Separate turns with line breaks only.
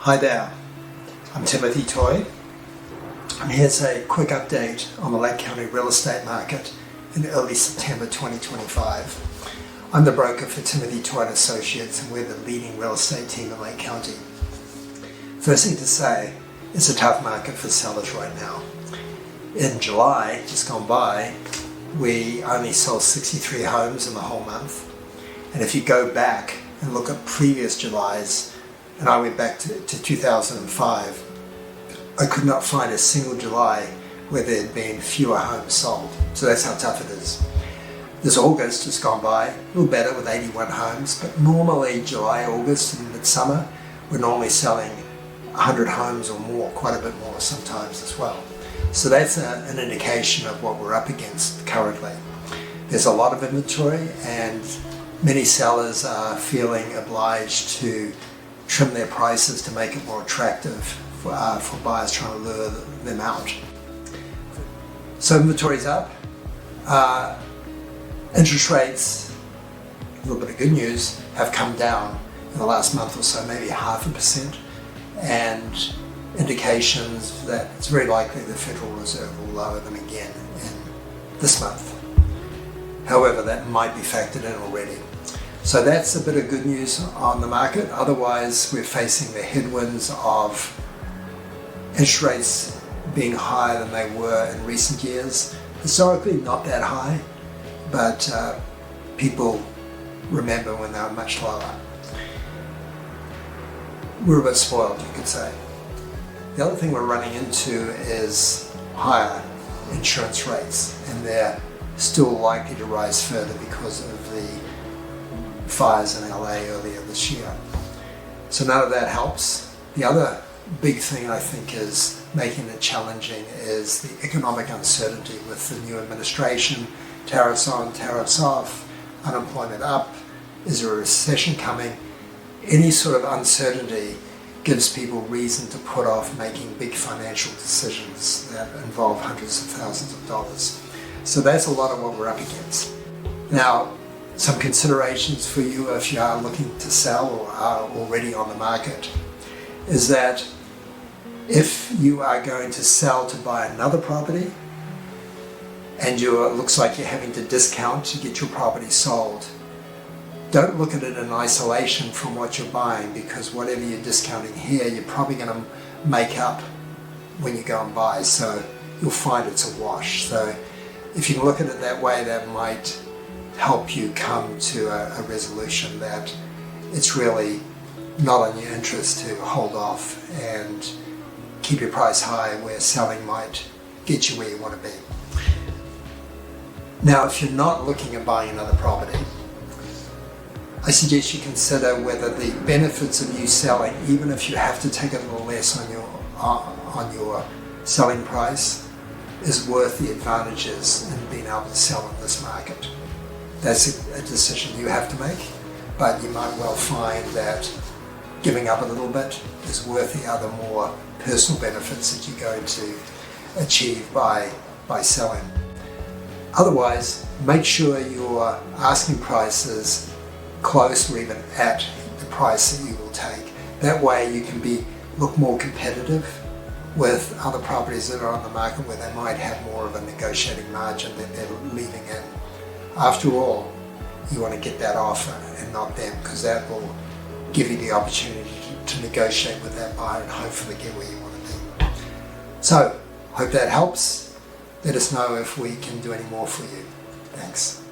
Hi there, I'm Toye, and here's a quick update on the Lake County real estate market in early September 2025. I'm the broker for Toye & Associates, and we're the leading real estate team in Lake County. First thing to say, it's a tough market for sellers right now. In July, just gone by, we only sold 63 homes in the whole month. And if you go back and look at previous Julys, and I went back to 2005, I could not find a single July where there had been fewer homes sold. So that's how tough it is. This August has gone by, a little better with 81 homes, but normally July, August and midsummer, we're normally selling 100 homes or more, quite a bit more sometimes as well. So that's an indication of what we're up against currently. There's a lot of inventory, and many sellers are feeling obliged to trim their prices to make it more attractive for buyers trying to lure them out. So inventory's up. Interest rates, a little bit of good news, have come down in the last month or so, maybe 0.5%, and indications that it's very likely the Federal Reserve will lower them again in this month. However, that might be factored in already. So that's a bit of good news on the market. Otherwise, we're facing the headwinds of interest rates being higher than they were in recent years. Historically, not that high, but people remember when they were much lower. We're a bit spoiled, you could say. The other thing we're running into is higher insurance rates, and they're still likely to rise further because of the fires in LA earlier this year. So none of that helps. The other big thing I think is making it challenging is the economic uncertainty with the new administration. Tariffs on, tariffs off, unemployment up, is there a recession coming? Any sort of uncertainty gives people reason to put off making big financial decisions that involve hundreds of thousands of dollars. So that's a lot of what we're up against. Now, some considerations for you if you are looking to sell or are already on the market is that if you are going to sell to buy another property and it looks like you're having to discount to get your property sold, don't look at it in isolation from what you're buying, because whatever you're discounting here, you're probably going to make up when you go and buy. So you'll find it's a wash. So if you can look at it that way, that might help you come to a resolution that it's really not in your interest to hold off and keep your price high where selling might get you where you want to be. Now, if you're not looking at buying another property, I suggest you consider whether the benefits of you selling, even if you have to take a little less on your selling price, is worth the advantages in being able to sell in this market. That's a decision you have to make, but you might well find that giving up a little bit is worth the other more personal benefits that you're going to achieve by selling. Otherwise, make sure your asking price is close or even at the price that you will take. That way you can look more competitive with other properties that are on the market where they might have more of a negotiating margin that they're leaving in. After all, you want to get that offer and not them, because that will give you the opportunity to negotiate with that buyer and hopefully get where you want to be. So, hope that helps. Let us know if we can do any more for you. Thanks.